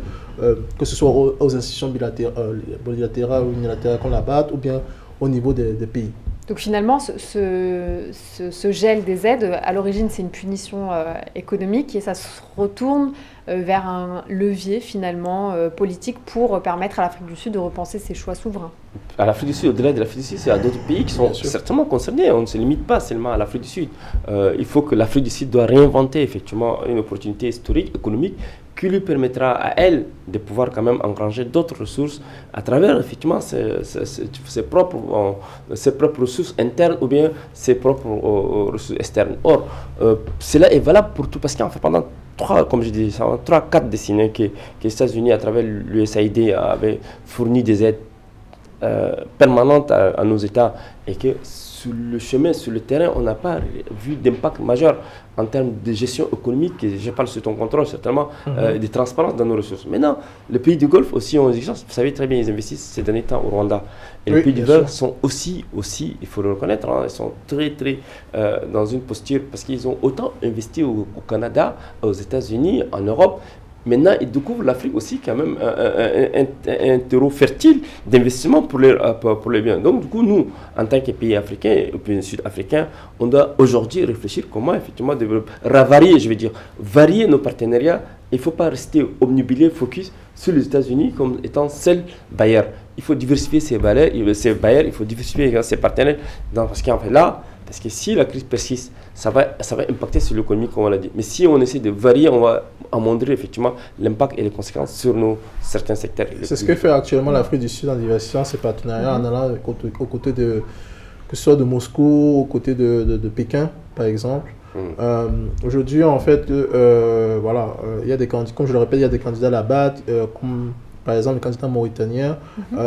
que ce soit aux institutions bilatérales ou unilatérales qu'on la batte ou bien au niveau des pays. Donc finalement, ce gel des aides, à l'origine, c'est une punition économique et ça se retourne vers un levier finalement politique pour permettre à l'Afrique du Sud de repenser ses choix souverains. À l'Afrique du Sud, au-delà de l'Afrique du Sud, il y a d'autres pays qui sont certainement concernés. On ne se limite pas seulement à l'Afrique du Sud. Il faut que l'Afrique du Sud doit réinventer effectivement une opportunité historique, économique, qui lui permettra à elle de pouvoir quand même engranger d'autres ressources à travers effectivement ses propres ressources internes ou bien ses propres ressources externes. Or, cela est valable pour tout, parce qu'en fait, pendant 3-4 décennies que les États-Unis, à travers l'USAID, avaient fourni des aides permanentes à nos États, et que sur le chemin, sur le terrain, on n'a pas vu d'impact majeur en termes de gestion économique, et je parle sur ton contrôle certainement, de transparence dans nos ressources. Maintenant, les pays du Golfe aussi ont une exigence. Vous savez très bien, ils investissent ces derniers temps au Rwanda. Et les pays du Golfe sont aussi, il faut le reconnaître, ils sont très dans une posture, parce qu'ils ont autant investi au Canada, aux États-Unis, en Europe. Maintenant, ils découvrent l'Afrique aussi quand même un terreau fertile d'investissement pour les biens. Donc, du coup, nous, en tant que pays africains et pays sud-africains, on doit aujourd'hui réfléchir comment effectivement varier nos partenariats. Il ne faut pas rester obnubilé, focus sur les États-Unis comme étant seul bailleur. Il faut diversifier ses bailleurs, il faut diversifier ses partenaires. Parce qu'en fait là, parce que si la crise persiste, ça va impacter sur l'économie, comme on l'a dit. Mais si on essaie de varier, on va amoindrir effectivement l'impact et les conséquences sur certains secteurs. C'est ce que fait actuellement l'Afrique du Sud en diversifiant ses partenariats, en allant aux côtés que ce soit de Moscou, aux côtés de Pékin, par exemple. Aujourd'hui, en fait, il y a des candidats, comme je le répète, il y a des candidats là-bas, comme par exemple le candidat mauritanien,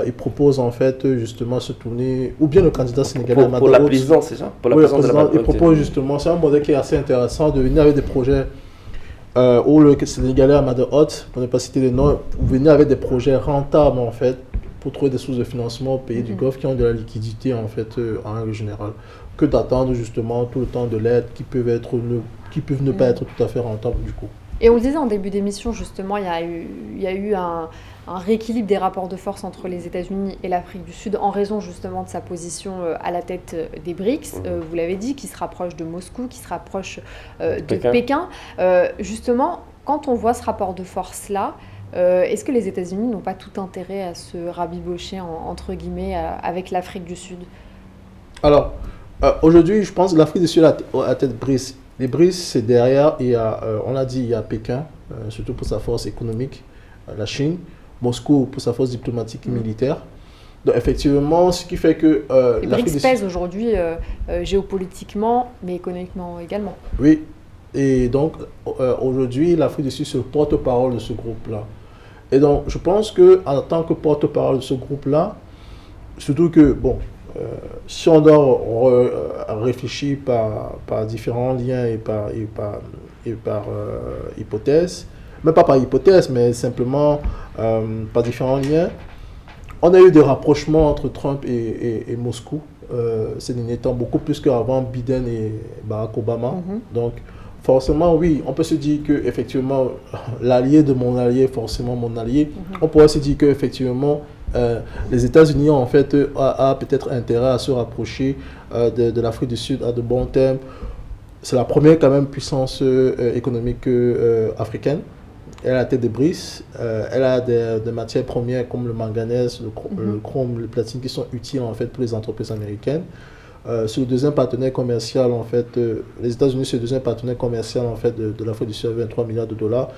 il propose en fait justement se tourner, ou bien le candidat sénégalais pour la présidence, c'est ça? Pour la présidence de la il propose justement, c'est un modèle qui est assez intéressant, de venir avec des projets où le sénégalais Amadou Hott, pour ne pas citer les noms, venir avec des projets rentables en fait, pour trouver des sources de financement aux pays du Golfe qui ont de la liquidité en fait en règle générale, que d'attendre justement tout le temps de l'aide qui peuvent ne pas être tout à fait rentables du coup. Et on le disait en début d'émission, justement, il y a eu un rééquilibre des rapports de force entre les États-Unis et l'Afrique du Sud en raison justement de sa position à la tête des BRICS, vous l'avez dit, qui se rapproche de Moscou, qui se rapproche de Pékin. Justement, quand on voit ce rapport de force-là, est-ce que les États-Unis n'ont pas tout intérêt à se rabibocher, entre guillemets, avec l'Afrique du Sud? Alors, aujourd'hui, je pense que l'Afrique du Sud a tête BRICS. Les BRICS, c'est derrière, il y a Pékin, surtout pour sa force économique, la Chine, Moscou pour sa force diplomatique et militaire. Donc effectivement, ce qui fait que... les BRICS pèsent aujourd'hui géopolitiquement, mais économiquement également. Oui, et donc aujourd'hui, l'Afrique du Sud c'est le porte-parole de ce groupe-là. Et donc, je pense qu'en tant que porte-parole de ce groupe-là, surtout que, si on doit réfléchir par différents liens et par hypothèse, même pas par hypothèse, mais simplement par différents liens, on a eu des rapprochements entre Trump et Moscou ces derniers temps, beaucoup plus qu'avant Biden et Barack Obama. Donc, forcément, oui, on peut se dire que effectivement, l'allié de mon allié est forcément mon allié. On pourrait se dire que effectivement, les États-Unis ont en fait a peut-être intérêt à se rapprocher de l'Afrique du Sud à de bons termes. C'est la première quand même puissance économique africaine. Elle a la tête des BRICS. Elle a des matières premières comme le manganèse, le chrome, le platine qui sont utiles en fait pour les entreprises américaines. C'est le deuxième partenaire commercial en fait. Les États-Unis c'est le deuxième partenaire commercial en fait de l'Afrique du Sud avec 23 milliards de dollars.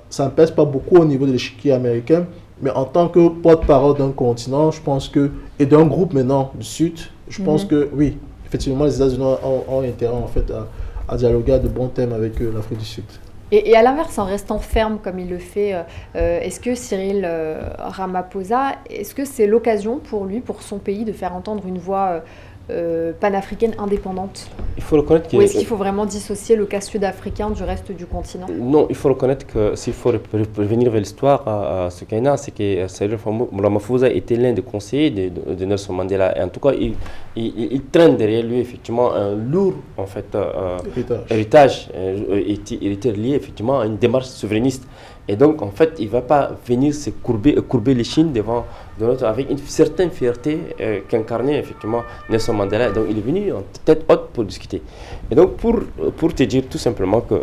Ça ne pèse pas beaucoup au niveau de l'échiquier américain, mais en tant que porte-parole d'un continent, je pense que, et d'un groupe maintenant du Sud, je pense que oui, effectivement, les États-Unis ont intérêt en fait à dialoguer à de bons thèmes avec l'Afrique du Sud. Et à l'inverse, en restant ferme comme il le fait, est-ce que Cyril Ramaphosa, est-ce que c'est l'occasion pour lui, pour son pays, de faire entendre une voix panafricaine indépendante? Il faut reconnaître Ou est-ce qu'il faut vraiment dissocier le cas sud-africain du reste du continent? Non, il faut reconnaître que s'il faut revenir vers l'histoire à ce qu'il y a, c'est que Cyril Ramaphosa était l'un des conseillers de Nelson Mandela. Et en tout cas, il traîne derrière lui effectivement un lourd en fait, héritage. Il était lié effectivement à une démarche souverainiste. Et donc, en fait, il ne va pas venir se courber les chines devant l'autre avec une certaine fierté qu'incarnait effectivement Nelson Mandela. Donc, il est venu en tête haute pour discuter. Et donc, pour te dire tout simplement que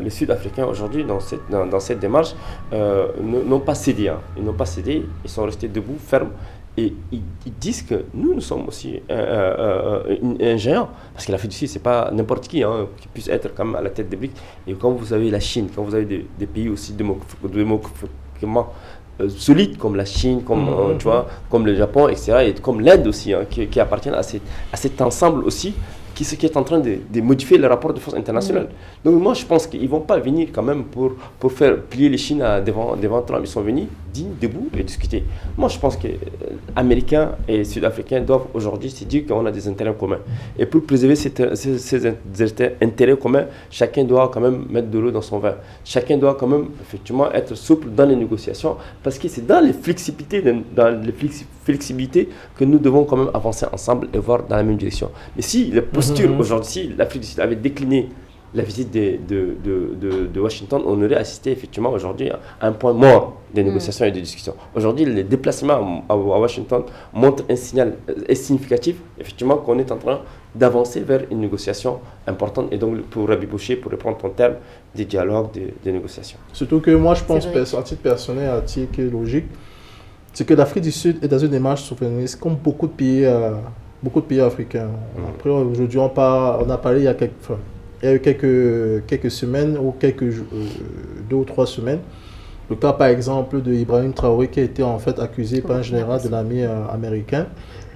les Sud-Africains aujourd'hui, dans cette démarche, n'ont pas cédé. Ils n'ont pas cédé, ils sont restés debout, fermes. Et ils disent que nous sommes aussi un géant. Parce que l'Afrique du Sud, ce n'est pas n'importe qui puisse être quand même à la tête des BRICS. Et quand vous avez la Chine, quand vous avez des pays aussi démographiquement solides comme la Chine, tu vois, comme le Japon, etc., et comme l'Inde aussi, qui appartiennent à cet ensemble aussi, qui est en train de modifier le rapport de force internationale. Donc moi, je pense qu'ils ne vont pas venir quand même pour faire plier les Chines devant Trump. Ils sont venus dignes, debout et discuter. Moi, je pense que Américains et Sud-Africains doivent aujourd'hui se dire qu'on a des intérêts communs. Et pour préserver ces intérêts communs, chacun doit quand même mettre de l'eau dans son vin. Chacun doit quand même effectivement être souple dans les négociations, parce que c'est dans les flexibilités que nous devons quand même avancer ensemble et voir dans la même direction. Mais si la posture aujourd'hui, si l'Afrique du Sud avait décliné la visite de Washington, on aurait assisté effectivement aujourd'hui à un point mort des négociations et des discussions. Aujourd'hui, les déplacements à Washington montrent un signal significatif, effectivement, qu'on est en train d'avancer vers une négociation importante, et donc pour rabiboucher, pour reprendre ton terme, des dialogues, des négociations. Surtout que moi, je pense, à titre personnel, à titre logique, c'est que l'Afrique du Sud est dans une démarche souverainiste, comme beaucoup de pays africains. Après, aujourd'hui, on a parlé il y a eu quelques semaines, ou 2 ou 3 semaines. Le cas, par exemple, de Ibrahim Traoré, qui a été en fait accusé par un général de l'armée américain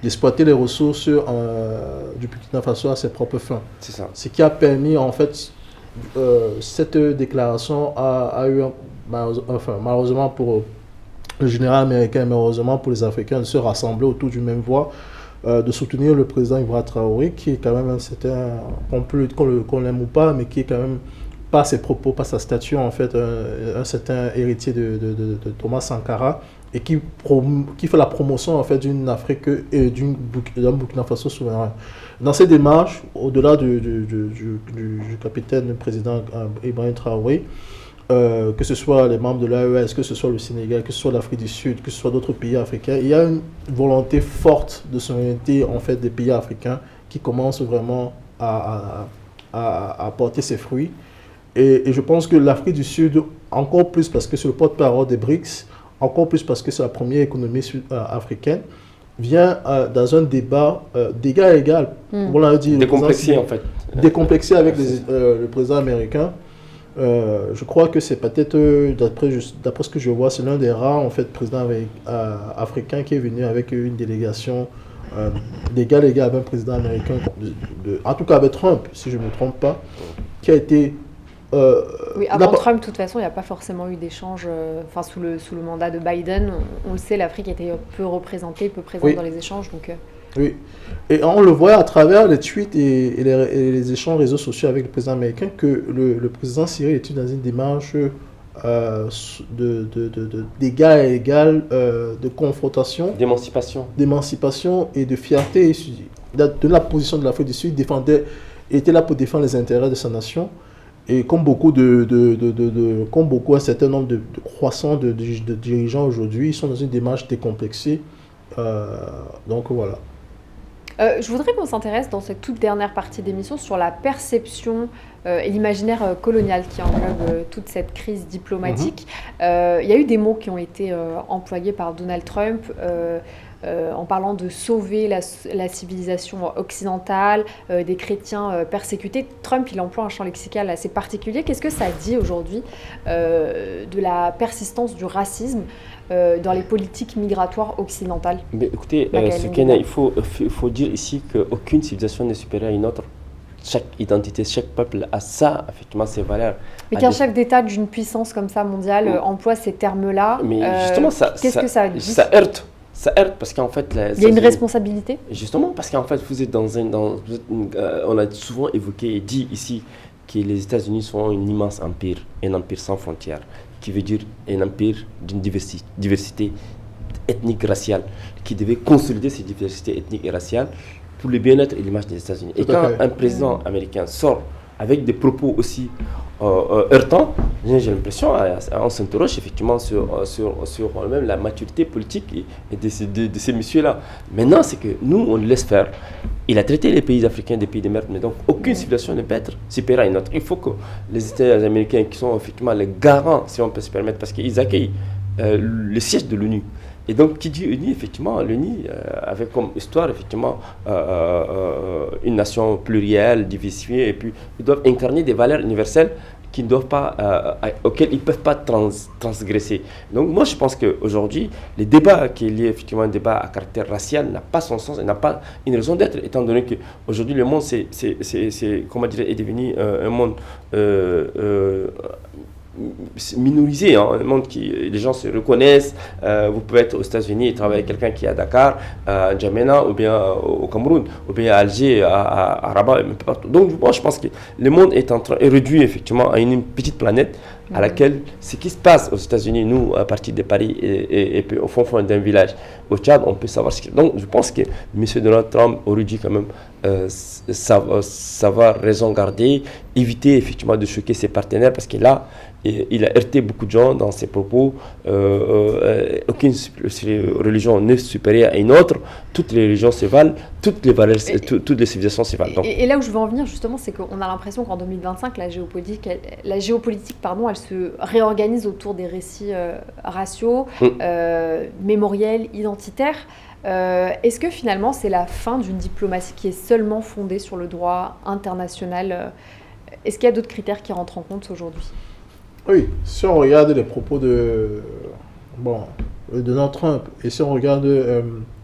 d'exploiter les ressources du Burkina Faso à ses propres fins. C'est ça. Ce qui a permis, en fait, cette déclaration a eu, malheureusement pour le général américain, et malheureusement pour les Africains, de se rassembler autour d'une même voix, de soutenir le président Ibrahim Traoré, qui est quand même un certain, qu'on l'aime ou pas, mais qui est quand même, par ses propos, par sa stature, en fait, un certain héritier de Thomas Sankara, et qui fait la promotion, en fait, d'une Afrique et d'un Burkina Faso souverain. Dans ces démarches, au-delà du capitaine, le président Ibrahim Traoré, que ce soit les membres de l'AES, que ce soit le Sénégal, que ce soit l'Afrique du Sud, que ce soit d'autres pays africains, il y a une volonté forte de souveraineté, en fait, des pays africains qui commencent vraiment à porter ses fruits. Et je pense que l'Afrique du Sud, encore plus parce que c'est le porte-parole des BRICS, encore plus parce que c'est la première économie africaine, vient dans un débat d'égal à égal. On l'a dit, décomplexé, en fait. Décomplexé avec le président américain. Je crois que c'est peut-être, d'après ce que je vois, c'est l'un des rares en fait, présidents africains qui est venu avec une délégation d'égal à égal avec un président américain, en tout cas avec Trump, si je ne me trompe pas, qui a été... oui, avant Trump, de toute façon, il n'y a pas forcément eu d'échange. Sous le mandat de Biden, on le sait, l'Afrique était peu représentée, peu présente dans les échanges. Donc, oui, et on le voit à travers les tweets et les échanges réseaux sociaux avec le président américain que le président Cyril est dans une démarche d'égal à égal, de confrontation, d'émancipation et de fierté de la position de l'Afrique du Sud, était là pour défendre les intérêts de sa nation. Et comme beaucoup un certain nombre de croissants de dirigeants aujourd'hui, ils sont dans une démarche décomplexée. Donc voilà. Je voudrais qu'on s'intéresse dans cette toute dernière partie d'émission sur la perception et l'imaginaire colonial qui englobe toute cette crise diplomatique. Il y a eu des mots qui ont été employés par Donald Trump en parlant de sauver la civilisation occidentale, des chrétiens persécutés. Trump, il emploie un champ lexical assez particulier. Qu'est-ce que ça dit aujourd'hui de la persistance du racisme dans les politiques migratoires occidentales? Mais écoutez, il faut dire ici qu'aucune civilisation n'est supérieure à une autre. Chaque identité, chaque peuple a ça, effectivement, ses valeurs. Mais qu'un chef d'État d'une puissance comme ça mondiale emploie ces termes-là, mais justement, qu'est-ce que ça dit? Ça heurte. Ça heurte parce qu'en fait... Il y a une responsabilité? Justement, parce qu'en fait, vous êtes on a souvent évoqué et dit ici que les États-Unis sont un immense empire, un empire sans frontières, qui veut dire un empire d'une diversité ethnique, raciale, qui devait consolider ces diversités ethniques et raciales pour le bien-être et l'image des États-Unis. Et quand un président américain sort avec des propos aussi heurtants, j'ai l'impression, on s'interroge effectivement sur même la maturité politique et de ces messieurs-là. Maintenant, c'est que nous, on le laisse faire. Il a traité les pays africains des pays de merde, mais donc aucune civilisation ne peut être supérieure à une autre. Il faut que les États américains, qui sont effectivement les garants, si on peut se permettre, parce qu'ils accueillent le siège de l'ONU, Et donc, qui dit uni, effectivement, l'UNI avait comme histoire, effectivement, une nation plurielle, diversifiée, et puis ils doivent incarner des valeurs universelles qui ne doivent pas, auxquelles ils ne peuvent pas transgresser. Donc moi je pense qu'aujourd'hui, les débats qui est lié effectivement à un débat à caractère racial n'a pas son sens et n'a pas une raison d'être, étant donné qu'aujourd'hui le monde comment dire, est devenu un monde minorisé, hein, un monde qui les gens se reconnaissent. Vous pouvez être aux États-Unis et travailler avec quelqu'un qui est à Dakar, à N'Djamena, ou bien au Cameroun, ou bien à Alger, à Rabat, et un peu partout. Donc moi je pense que le monde est réduit effectivement à une petite planète à laquelle ce qui se passe aux États-Unis, nous à partir de Paris et puis au fond d'un village au Tchad, on peut savoir ce qui. Donc je pense que M. Donald Trump aurait dû quand même savoir raison garder, éviter effectivement de choquer ses partenaires, parce que là il a heurté beaucoup de gens dans ses propos. Aucune religion n'est supérieure à une autre. Toutes les religions se valent, toutes les valeurs, toutes les civilisations se valent. Et là où je veux en venir, justement, c'est qu'on a l'impression qu'en 2025, la géopolitique, elle se réorganise autour des récits raciaux, mémoriels, identitaires. Est-ce que finalement, c'est la fin d'une diplomatie qui est seulement fondée sur le droit international? Est-ce qu'il y a d'autres critères qui rentrent en compte aujourd'hui? Oui, si on regarde les propos de Donald Trump et si on regarde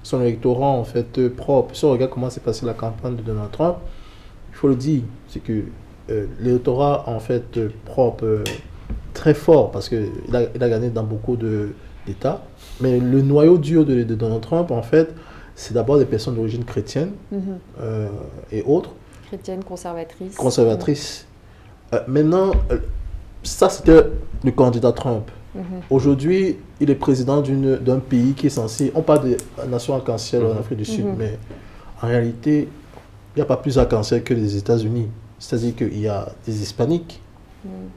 son électorat en fait propre, si on regarde comment s'est passée la campagne de Donald Trump, il faut le dire, c'est que l'électorat en fait propre très fort parce qu'il a gagné dans beaucoup d'États, mais le noyau dur de Donald Trump en fait, c'est d'abord des personnes d'origine chrétienne et autres. Chrétienne, conservatrice. Conservatrice. Maintenant, ça, c'était le candidat Trump. Aujourd'hui, il est président d'un pays qui est censé... On parle de nation arc-en-ciel en Afrique du Sud, mais en réalité, il n'y a pas plus arc-en-ciel que les États-Unis. C'est-à-dire qu'il y a des Hispaniques,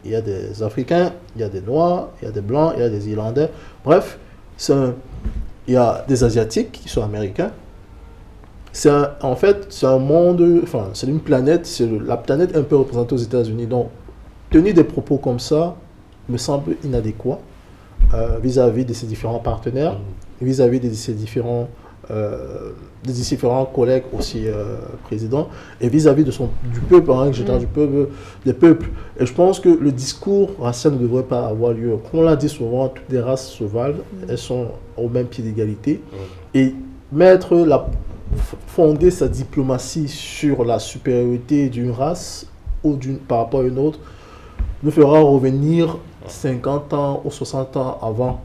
il y a des Africains, il y a des Noirs, il y a des Blancs, il y a des Irlandais. Bref, il y a des Asiatiques qui sont américains. En fait, c'est un monde... Enfin, c'est une planète. La planète est un peu représentée aux États-Unis. Donc, tenir des propos comme ça me semble inadéquat vis-à-vis de ses différents partenaires, vis-à-vis de ses différents collègues aussi présidents, et vis-à-vis du peuple, des peuples. Et je pense que le discours racial ne devrait pas avoir lieu. Comme on l'a dit souvent, toutes les races se valent, elles sont au même pied d'égalité. Et fonder sa diplomatie sur la supériorité d'une race ou par rapport à une autre, nous fera revenir 50 ans ou 60 ans avant,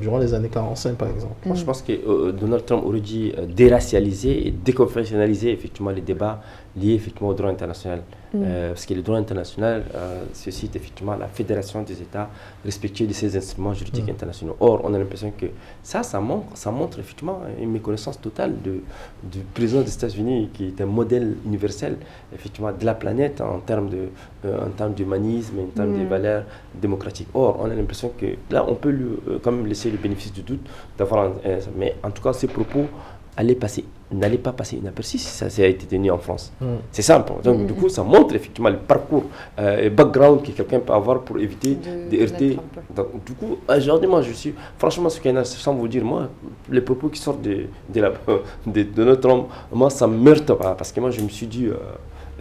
durant les années 45 par exemple. Moi je pense que Donald Trump aurait dû déracialiser et déconfessionnaliser effectivement les débats liés effectivement au droit international. Parce que le droit international suscite effectivement la fédération des États respectueux de ces instruments juridiques internationaux. Or, on a l'impression que ça montre effectivement une méconnaissance totale du président des États-Unis, qui est un modèle universel effectivement de la planète en termes d'humanisme, en termes de valeurs démocratiques. Or, on a l'impression que là, on peut lui quand même laisser le bénéfice du doute d'avoir, mais en tout cas, ces propos n'allait pas passer inaperçu si ça a été tenu en France. C'est simple. Donc, du coup, ça montre effectivement le parcours et le background que quelqu'un peut avoir pour éviter de heurter. Donc, du coup, aujourd'hui, moi, je suis... Franchement, sans vous dire, moi, les propos qui sortent de notre homme, moi, ça me meurt pas. Parce que moi, je me suis dit...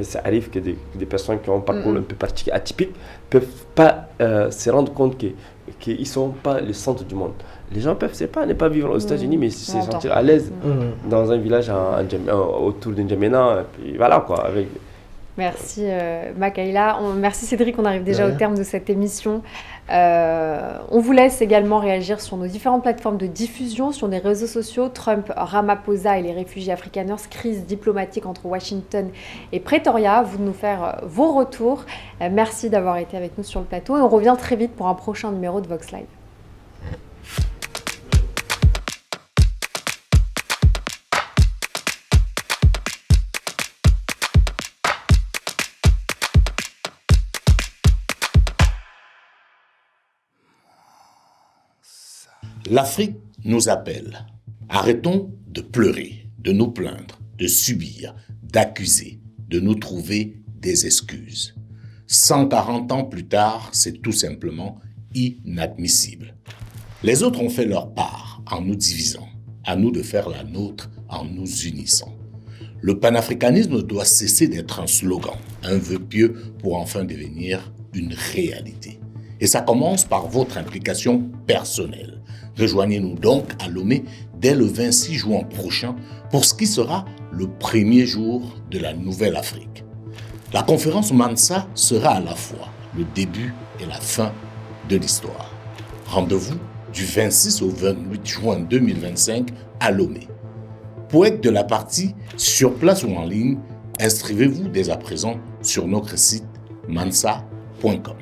ça arrive que des personnes qui ont un parcours un peu particulier, atypique, ne peuvent pas se rendre compte qu'ils ne sont pas le centre du monde. Les gens peuvent, ne pas vivre aux États-Unis, mais se sentir à l'aise dans un village autour d'une N'Djamena, puis voilà quoi. Merci Makaïla. Merci Cédric, on arrive déjà au terme de cette émission. On vous laisse également réagir sur nos différentes plateformes de diffusion, sur les réseaux sociaux. Trump, Ramaphosa et les réfugiés afrikaners, crise diplomatique entre Washington et Pretoria. Vous de nous faire vos retours. Merci d'avoir été avec nous sur le plateau et on revient très vite pour un prochain numéro de Vox Live. L'Afrique nous appelle. Arrêtons de pleurer, de nous plaindre, de subir, d'accuser, de nous trouver des excuses. 140 ans plus tard, c'est tout simplement inadmissible. Les autres ont fait leur part en nous divisant. À nous de faire la nôtre en nous unissant. Le panafricanisme doit cesser d'être un slogan, un vœu pieux pour enfin devenir une réalité. Et ça commence par votre implication personnelle. Rejoignez-nous donc à Lomé dès le 26 juin prochain pour ce qui sera le premier jour de la Nouvelle Afrique. La conférence Mansa sera à la fois le début et la fin de l'histoire. Rendez-vous du 26 au 28 juin 2025 à Lomé. Pour être de la partie sur place ou en ligne, inscrivez-vous dès à présent sur notre site mansa.com.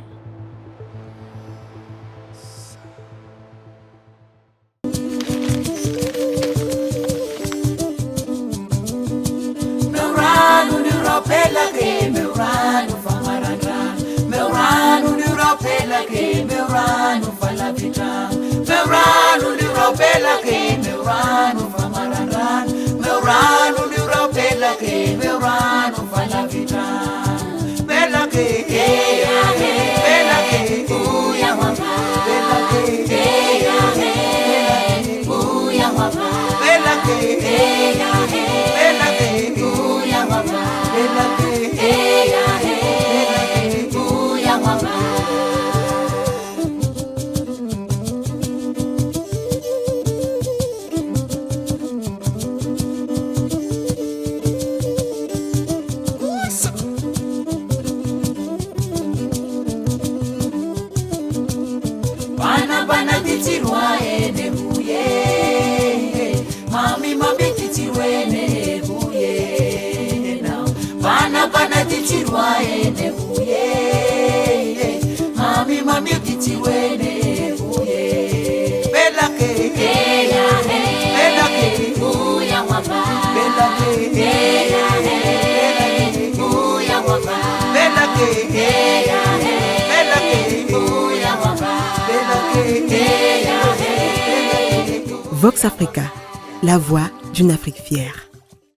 Vox Africa, la voix d'une Afrique fière.